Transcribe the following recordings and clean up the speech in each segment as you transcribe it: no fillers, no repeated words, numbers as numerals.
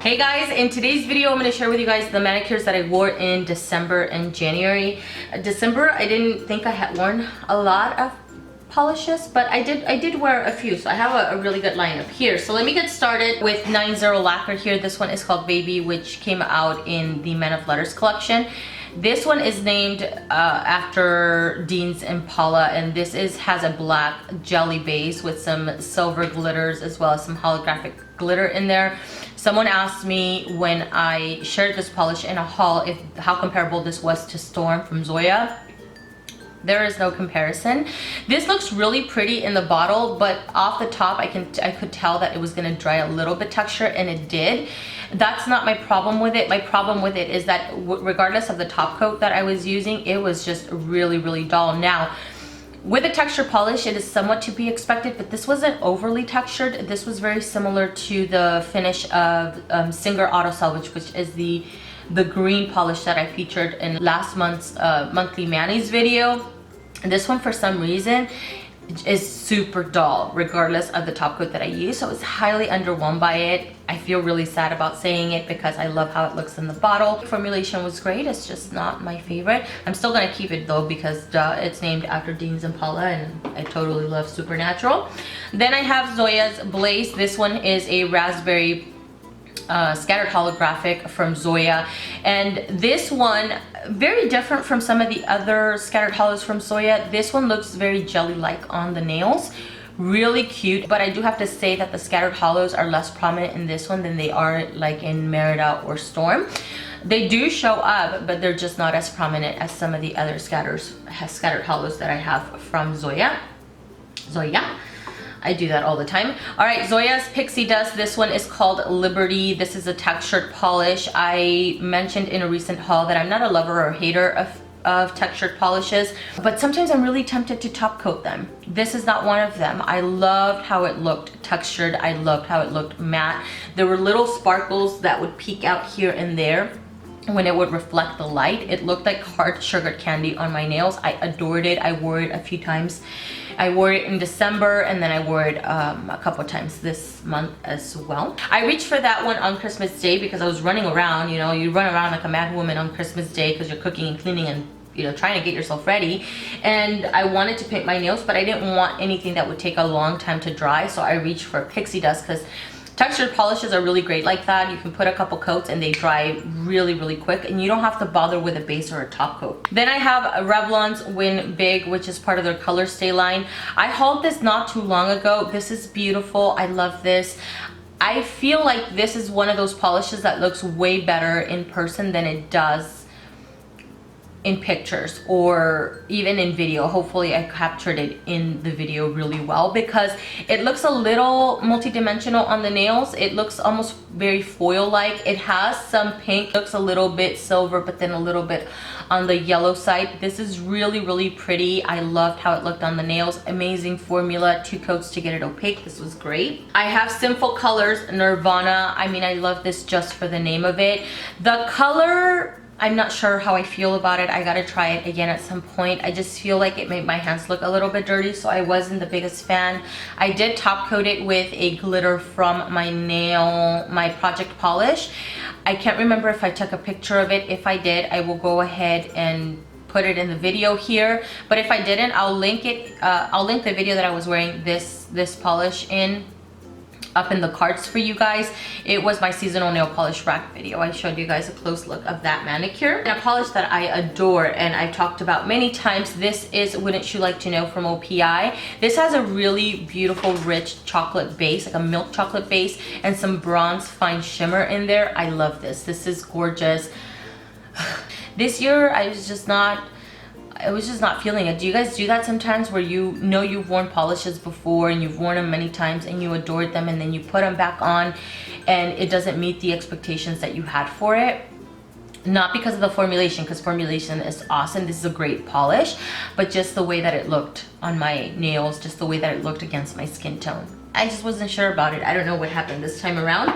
Hey guys, in today's video I'm going to share with you guys the manicures that I wore in December and January. December, I didn't think I had worn a lot of polishes, but I did wear a few, so I have a really good lineup here. So let me get started with 90 Lacquer here. This one is called Baby, which came out in the Men of Letters collection. This one is named after Dean's Impala, and this has a black jelly base with some silver glitters as well as some holographic glitter in there. Someone asked me when I shared this polish in a haul how comparable this was to Storm from Zoya. There is no comparison. This looks really pretty in the bottle, but off the top I could tell that it was going to dry a little bit texture, and it did. That's not my problem with it. My problem with it is that regardless of the top coat that I was using, it was just really dull. Now, with a texture polish, it is somewhat to be expected, but this wasn't overly textured. This was very similar to the finish of Singer Auto Salvage, which is the green polish that I featured in last month's monthly manis video. This one, for some reason, is super dull regardless of the top coat that I use, so I was highly underwhelmed by it. I feel really sad about saying it because I love how it looks in the bottle. The formulation was great, it's just not my favorite. I'm still gonna keep it though because it's named after Dean's Impala and I totally love Supernatural. Then I have Zoya's Blaze. This one is a raspberry scattered holographic from Zoya, and this one very different from some of the other scattered hollows from Zoya. This one looks very jelly-like on the nails, really cute, but I do have to say that the scattered hollows are less prominent in this one than they are like in Merida or Storm. They do show up, but they're just not as prominent as some of the other scattered hollows that I have from Zoya. I do that all the time. All right, Zoya's Pixie Dust. This one is called Liberty. This is a textured polish. I mentioned in a recent haul that I'm not a lover or hater of textured polishes, but sometimes I'm really tempted to top coat them. This is not one of them. I loved how it looked textured. I loved how it looked matte. There were little sparkles that would peek out here and there when it would reflect the light. It looked like hard sugared candy on my nails. I adored it. I wore it a few times. I wore it in December, and then I wore it a couple of times this month as well. I reached for that one on Christmas Day because I was running around. You know, you run around like a mad woman on Christmas Day because you're cooking and cleaning and, you know, trying to get yourself ready. And I wanted to paint my nails, but I didn't want anything that would take a long time to dry, so I reached for Pixie Dust because textured polishes are really great like that. You can put a couple coats and they dry really quick, and you don't have to bother with a base or a top coat. Then I have Revlon's Win Big, which is part of their Color Stay line. I hauled this not too long ago. This is beautiful. I love this. I feel like this is one of those polishes that looks way better in person than it does in pictures or even in video. Hopefully I captured it in the video really well because it looks a little multi-dimensional on the nails. It looks almost very foil-like. It has some pink, looks a little bit silver, but then a little bit on the yellow side. This is really pretty. I loved how it looked on the nails. Amazing formula, 2 coats to get it opaque. This was great. I have Sinful Colors Nirvana. I mean, I love this just for the name of it. The color, I'm not sure how I feel about it. I gotta try it again at some point. I just feel like it made my hands look a little bit dirty, so I wasn't the biggest fan. I did top coat it with a glitter from my project polish. I can't remember if I took a picture of it. If I did, I will go ahead and put it in the video here. But if I didn't, I'll link it. I'll link the video that I was wearing this polish in up in the cards for you guys. It was my seasonal nail polish rack video. I showed you guys a close look of that manicure. And a polish that I adore and I've talked about many times, this is Wouldn't You Like to Know from OPI. This has a really beautiful rich chocolate base, like a milk chocolate base, and some bronze fine shimmer in there. I love this. This is gorgeous. This year I was just not feeling it. Do you guys do that sometimes where you know you've worn polishes before and you've worn them many times and you adored them, and then you put them back on and it doesn't meet the expectations that you had for it? Not because of the formulation, because formulation is awesome. This is a great polish, but just the way that it looked on my nails, just the way that it looked against my skin tone. I just wasn't sure about it. I don't know what happened this time around.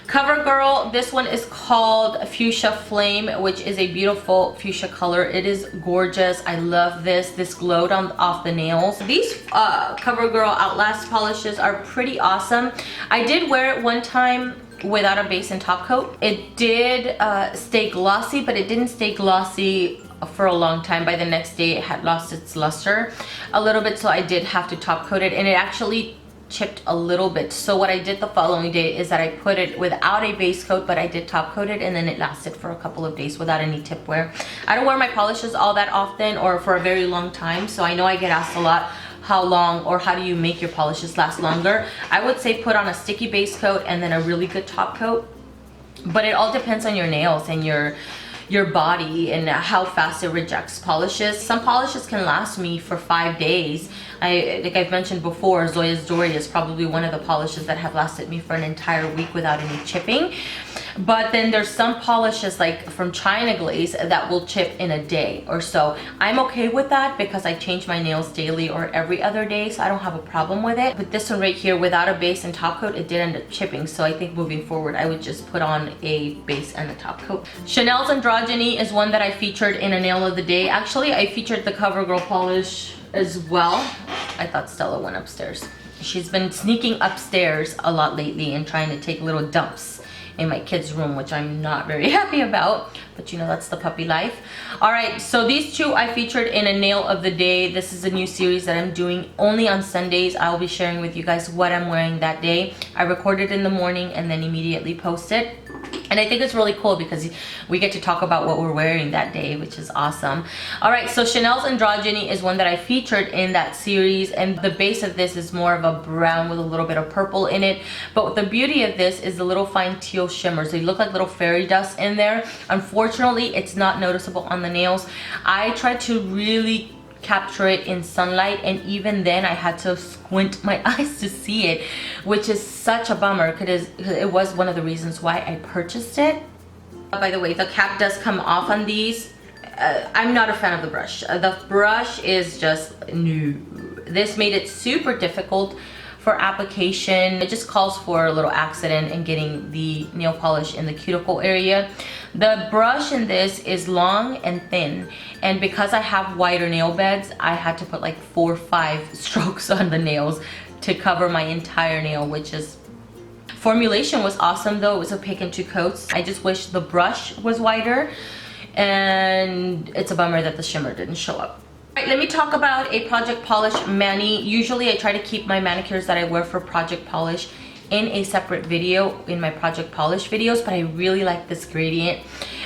CoverGirl, this one is called Fuschia Flame, which is a beautiful fuchsia color. It is gorgeous. I love this. This glowed off the nails. These CoverGirl Outlast polishes are pretty awesome. I did wear it one time without a base and top coat. It did stay glossy, but it didn't stay glossy for a long time. By the next day it had lost its luster a little bit, so I did have to top coat it, and it actually chipped a little bit. So what I did the following day is that I put it without a base coat, but I did top coat it, and then it lasted for a couple of days without any tip wear. I don't wear my polishes all that often or for a very long time, so I know I get asked a lot how long or how do you make your polishes last longer. I would say put on a sticky base coat and then a really good top coat, but it all depends on your nails and your body and how fast it rejects polishes. Some polishes can last me for 5 days. Like I've mentioned before, Zoya's Dory is probably one of the polishes that have lasted me for an entire week without any chipping. But then there's some polishes like from China Glaze that will chip in a day or so. I'm okay with that because I change my nails daily or every other day, so I don't have a problem with it. But this one right here, without a base and top coat, it did end up chipping. So I think moving forward, I would just put on a base and a top coat. Chanel's Androgyne is one that I featured in a nail of the day. Actually, I featured the CoverGirl polish as well. I thought Stella went upstairs. She's been sneaking upstairs a lot lately and trying to take little dumps in my kids' room, which I'm not very happy about, but you know, that's the puppy life. All right, so these two I featured in a nail of the day. This is a new series that I'm doing only on Sundays. I'll be sharing with you guys what I'm wearing that day. I record it in the morning and then immediately post it. And I think it's really cool because we get to talk about what we're wearing that day, which is awesome. All right, so Chanel's Androgyne is one that I featured in that series, and the base of this is more of a brown with a little bit of purple in it. But the beauty of this is the little fine teal shimmers. They look like little fairy dust in there. Unfortunately, it's not noticeable on the nails. I tried to really capture it in sunlight, and even then I had to squint my eyes to see it, which is such a bummer because it was one of the reasons why I purchased it. By the way, the cap does come off on these. I'm not a fan of the brush. The brush is just new. This made it super difficult for application. It just calls for a little accident in getting the nail polish in the cuticle area. The brush in this is long and thin, and because I have wider nail beds, I had to put like 4 or 5 strokes on the nails to cover my entire nail, which is... Formulation was awesome though. It was opaque in 2 coats. I just wish the brush was wider, and it's a bummer that the shimmer didn't show up. All right, let me talk about a project polish mani. Usually I try to keep my manicures that I wear for project polish in a separate video in my project polish videos, but I really like this gradient.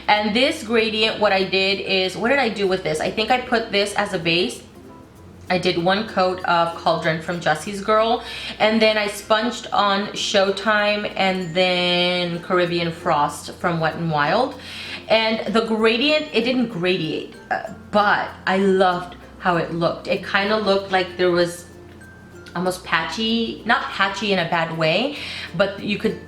And this gradient, what I did is, what did I do with this? I think I put this as a base. I did 1 coat of Cauldron from Jessie's Girl, and then I sponged on Showtime and then Caribean Frost from WetnWild. And the gradient, it didn't gradiate, but I loved how it looked. It kind of looked like there was almost patchy, not patchy in a bad way, but you could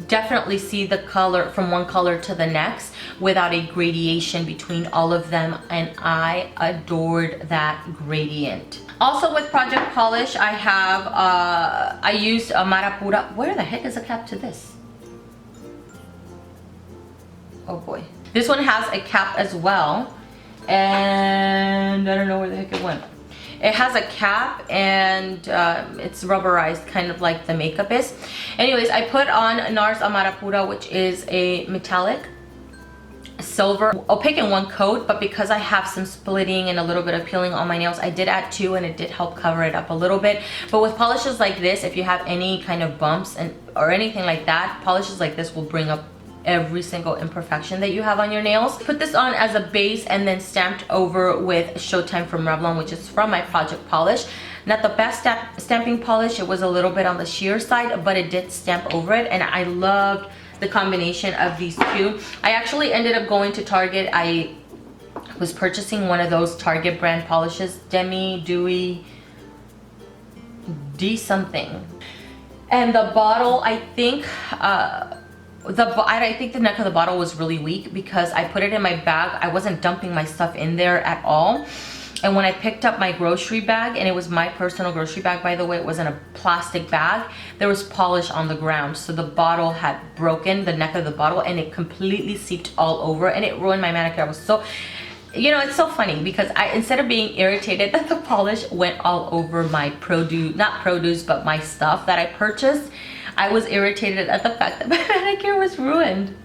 definitely see the color from one color to the next without a gradation between all of them, and I adored that gradient. Also with project polish, I have I used Amarapura. Where the heck is a cap to this? Oh boy. This one has a cap as well, and I don't know where the heck it went. It has a cap, and it's rubberized, kind of like the makeup is. Anyways, I put on NARS Amarapura, which is a metallic silver, opaque in 1 coat, but because I have some splitting and a little bit of peeling on my nails, I did add 2, and it did help cover it up a little bit. But with polishes like this, if you have any kind of bumps or anything like that, polishes like this will bring up every single imperfection that you have on your nails. Put this on as a base and then stamped over with Showtime from Revlon, which is from my project polish. Not the best stamping polish. It was a little bit on the sheer side, but it did stamp over it, and I loved the combination of these two. I actually ended up going to Target. I was purchasing one of those Target brand polishes, Demi Dewy D something, and the bottle, I think I think the neck of the bottle was really weak because I put it in my bag. I wasn't dumping my stuff in there at all. And when I picked up my grocery bag, and it was my personal grocery bag, by the way, it wasn't a plastic bag, there was polish on the ground. So the bottle had broken, the neck of the bottle, and it completely seeped all over, and it ruined my manicure. I was so, you know, it's so funny because instead of being irritated that the polish went all over my produce, not produce, but my stuff that I purchased, I was irritated at the fact that my manicure was ruined.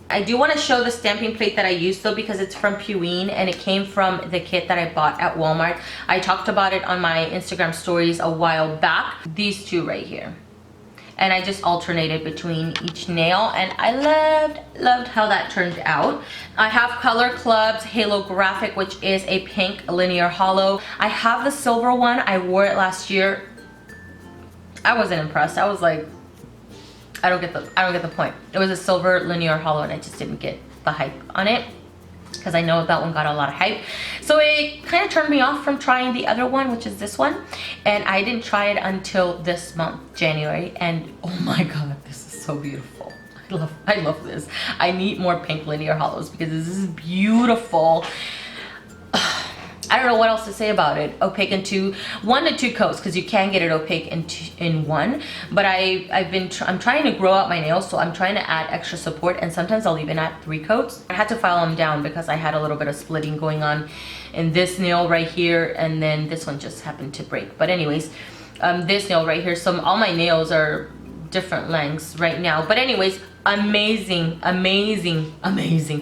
I do want to show the stamping plate that I used though, because it's from Pueen and it came from the kit that I bought at Walmart. I talked about it on my Instagram stories a while back. These two right here. And I just alternated between each nail, and I loved how that turned out. I have Color Club's Halo Graphic, which is a pink linear hollow. I have the silver one. I wore it last year. I wasn't impressed. I was like, I don't get the point. It was a silver linear hollow and I just didn't get the hype on it, because I know that one got a lot of hype. So it kind of turned me off from trying the other one, which is this one. And I didn't try it until this month, January. And oh my God, this is so beautiful. I love this. I need more pink linear hollows because this is beautiful. I don't know what else to say about it. Opaque in 1 to 2 coats, because you can get it opaque in 1. But I'm trying to grow out my nails, so I'm trying to add extra support, and sometimes I'll even add 3 coats. I had to file them down because I had a little bit of splitting going on in this nail right here, and then this one just happened to break. But anyways, this nail right here, so all my nails are different lengths right now. But anyways, amazing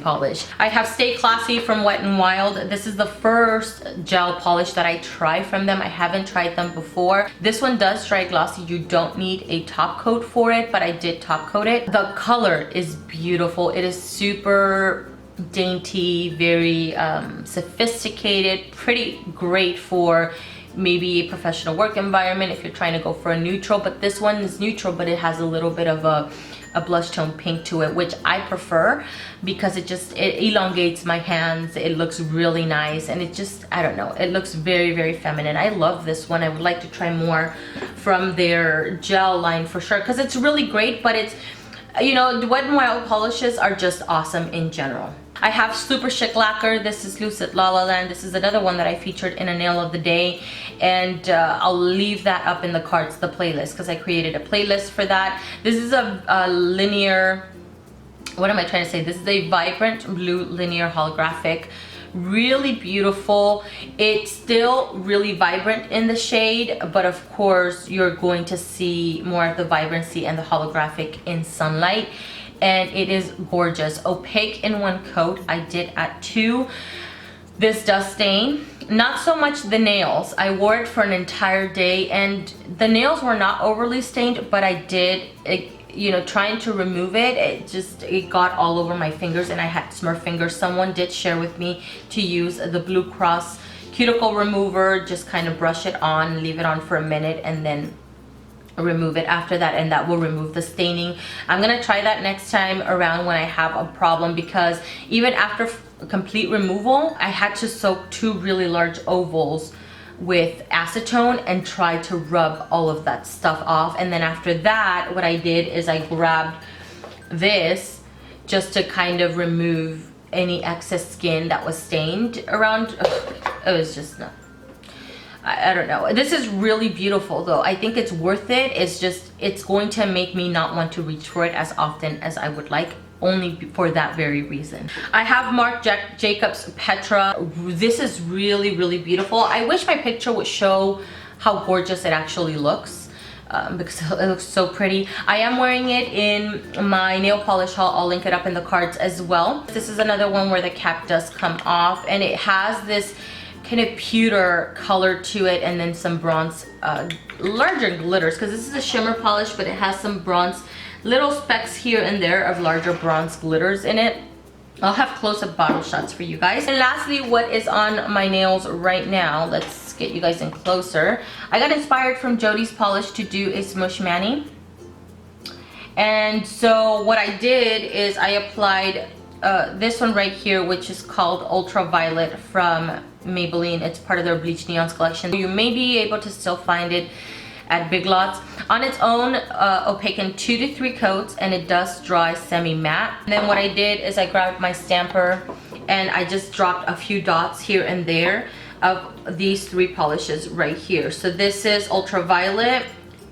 polish. I have Stay Classy from WetnWild. This is the first gel polish that I try from them. I haven't tried them before. This one does dry glossy. You don't need a top coat for it, but I did top coat it. The color is beautiful. It is super dainty, very sophisticated, pretty great for maybe a professional work environment if you're trying to go for a neutral. But this one is neutral, but it has a little bit of a blush tone pink to it, which I prefer because it elongates my hands. It looks really nice, and it just, I don't know, it looks very feminine. I love this one. I would like to try more from their gel line for sure, because it's really great. But it's, you know, the Wet n Wild polishes are just awesome in general. I have Super Chic Lacquer. This is Lucid La La Land. This is another one that I featured in a nail of the day, and I'll leave that up in the cards, the playlist, because I created a playlist for that. This is a linear, what am I trying to say? This is a vibrant blue linear holographic. Really beautiful. It's still really vibrant in the shade, but of course you're going to see more of the vibrancy and the holographic in sunlight. And it is gorgeous. Opaque in 1 coat. I did add 2. This does stain. Not so much the nails. I wore it for an entire day and the nails were not overly stained, but I did, you know, trying to remove it, it got all over my fingers and I had Smurf fingers. Someone did share with me to use the Blue Cross cuticle remover, just kind of brush it on, leave it on for a minute, and then remove it after that, and that will remove the staining. I'm gonna try that next time around when I have a problem, because even after complete removal, I had to soak 2 really large ovals with acetone and try to rub all of that stuff off. And then after that, what I did is I grabbed this just to kind of remove any excess skin that was stained around. It was just not, I don't know. This is really beautiful though. I think it's worth it. It's just, it's going to make me not want to reach for it as often as I would like, only for that very reason. I have Marc Jacobs Petra. This is really beautiful. I wish my picture would show how gorgeous it actually looks, because it looks so pretty. I am wearing it in my nail polish haul. I'll link it up in the cards as well. This is another one where the cap does come off, and it has this kind of pewter color to it, and then some bronze, larger glitters, because this is a shimmer polish, but it has some bronze, little specks here and there of larger bronze glitters in it. I'll have close-up bottle shots for you guys. And lastly, what is on my nails right now, let's get you guys in closer. I got inspired from Jodis Polish to do a smoosh mani, and so what I did is I applied this one right here, which is called Ultraviolet from Maybelline. It's part of their Bleach Neons collection. You may be able to still find it at Big Lots. On its own, opaque in 2 to 3 coats, and it does dry semi-matte. And then what I did is I grabbed my stamper and I just dropped a few dots here and there of these 3 polishes right here. So this is Ultraviolet,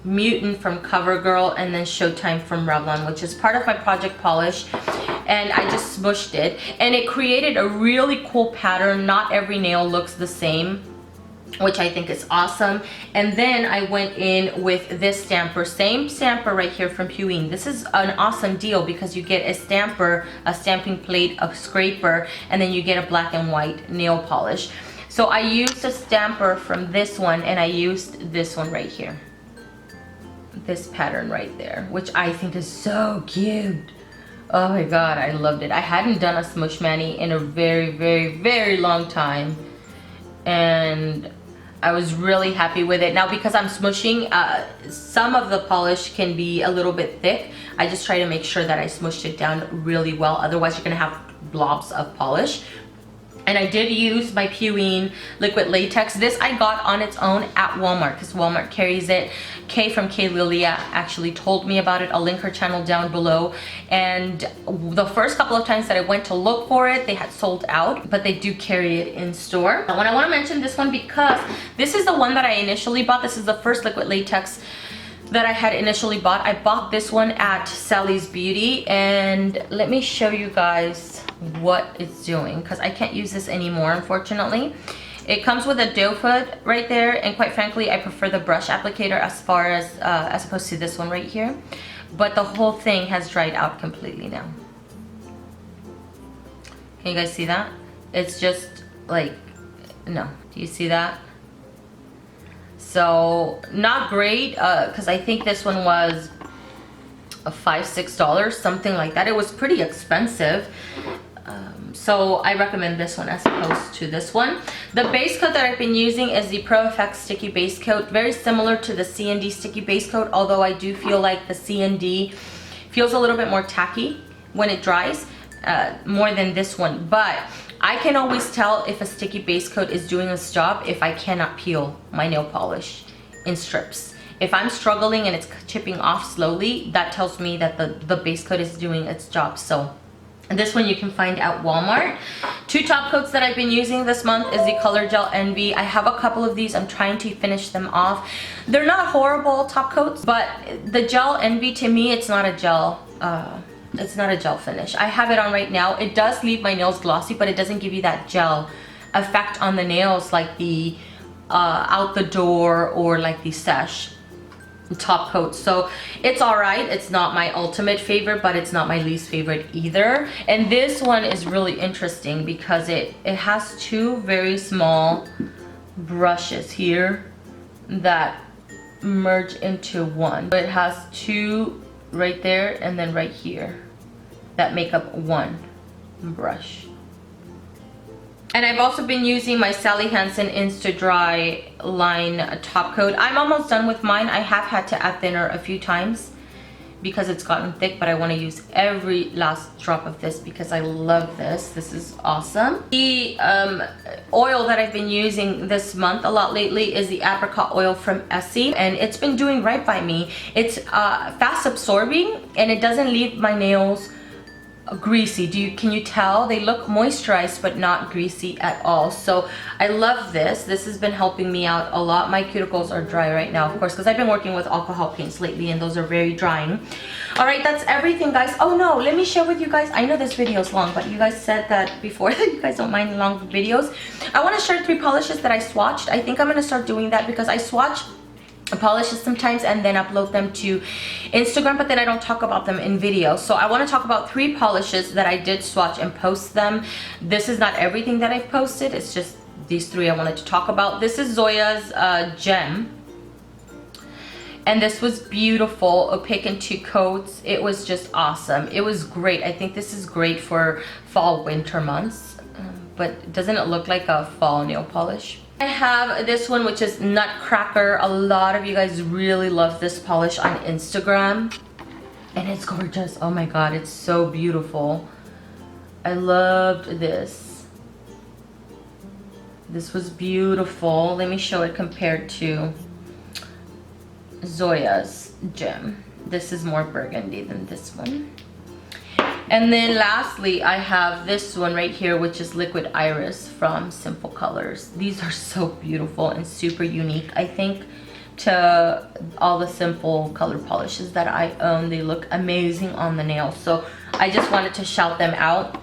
Mutant from CoverGirl, and then Showtime from Revlon, which is part of my project polish. And I just smooshed it, and it created a really cool pattern. Not every nail looks the same. which I think is awesome. And then I went in with this stamper, same stamper right here from Pueen. This is an awesome deal because you get a stamper, a stamping plate, a scraper, and then you get a black and white nail polish. So I used a stamper from this one, and I used this one right here, this pattern right there, which I think is so cute. Oh my god, I loved it. I hadn't done a smoosh mani in a very long time, and I was really happy with it. Now, because I'm smooshing, some of the polish can be a little bit thick. I just try to make sure that I smooshed it down really well. Otherwise, you're gonna have blobs of polish. And I did use my Pueen liquid latex. This I got on its own at Walmart because Walmart carries it. Kay from Kay Lilia actually told me about it. I'll link her channel down below. And the first couple of times that I went to look for it, they had sold out, but they do carry it in store. And I want to mention this one because this is the one that I initially bought. This is the first liquid latex that I had initially bought. I bought this one at Sally's Beauty, and let me show you guys what it's doing because I can't use this anymore, unfortunately. It comes with a doe foot right there, and quite frankly I prefer the brush applicator as opposed to this one right here. But the whole thing has dried out completely now. Can you guys see that? It's just like, no, do you see that? So not great, because I think this one was $5-6, something like that. It was pretty expensive. So I recommend this one as opposed to this one. The base coat that I've been using is the Pro Effects Sticky Base Coat. Very similar to the C&D Sticky Base Coat, although I do feel like the C&D feels a little bit more tacky when it dries, more than this one. But I can always tell if a sticky base coat is doing its job if I cannot peel my nail polish in strips. If I'm struggling and it's chipping off slowly, that tells me that the base coat is doing its job. So this one you can find at Walmart. Two top coats that I've been using this month is the Color Gel Envy. I have a couple of these. I'm trying to finish them off. They're not horrible top coats, but the Gel Envy, to me, it's not a gel. It's not a gel finish. I have it on right now. It does leave my nails glossy, but it doesn't give you that gel effect on the nails like the Out the Door or like the Sesh top coat. So it's all right. It's not my ultimate favorite, but it's not my least favorite either. And this one is really interesting because it has two very small brushes here that merge into one. It has two right there and then right here that make up one brush. And I've also been using my Sally Hansen Insta-Dri line top coat. I'm almost done with mine. I have had to add thinner a few times because it's gotten thick, but I want to use every last drop of this because I love this. This is awesome. The oil that I've been using this month a lot lately is the apricot oil from Essie, and it's been doing right by me. It's fast absorbing and it doesn't leave my nails greasy. Can you tell? They look moisturized but not greasy at all. So I love this. This has been helping me out a lot. My cuticles are dry right now, of course, because I've been working with alcohol paints lately and those are very drying. All right, that's everything, guys. Oh no, let me share with you guys. I know this video is long, but you guys said that before that you guys don't mind long videos. I want to share 3 polishes that I swatched. I think I'm going to start doing that because I swatch polishes sometimes and then upload them to Instagram, but then I don't talk about them in video. So I want to talk about 3 polishes that I did swatch and post them. This is not everything that I've posted, it's just these 3 I wanted to talk about. This is Zoya's Gem, and this was beautiful, opaque in 2 coats. It was just awesome. It was great. I think this is great for fall winter months, but doesn't it look like a fall nail polish? I have this one, which is Nutcracker. A lot of you guys really love this polish on Instagram, and it's gorgeous. Oh my god, it's so beautiful. I loved this. This was beautiful. Let me show it compared to Zoya's Gem. This is more burgundy than this one. And then lastly, I have this one right here, which is Liquid Iris from Sinful Colors. These are so beautiful and super unique, I think, to all the Sinful color polishes that I own. They look amazing on the nails. So I just wanted to shout them out.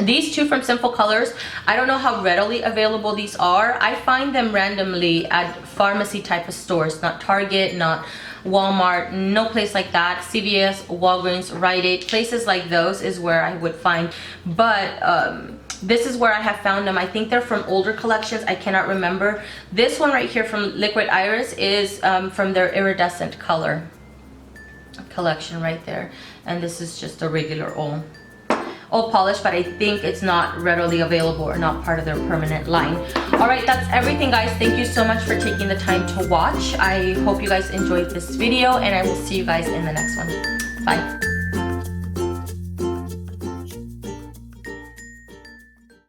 These two from Sinful Colors, I don't know how readily available these are. I find them randomly at pharmacy type of stores, not Target, not Walmart, no place like that. CVS, Walgreens, Rite Aid, places like those is where I would find. But this is where I have found them. I think they're from older collections. I cannot remember. This one right here from Liquid Iris is from their iridescent color collection right there. And this is just a regular old polish, but I think it's not readily available or not part of their permanent line. All right, that's everything, guys. Thank you so much for taking the time to watch. I hope you guys enjoyed this video, and I will see you guys in the next one. Bye.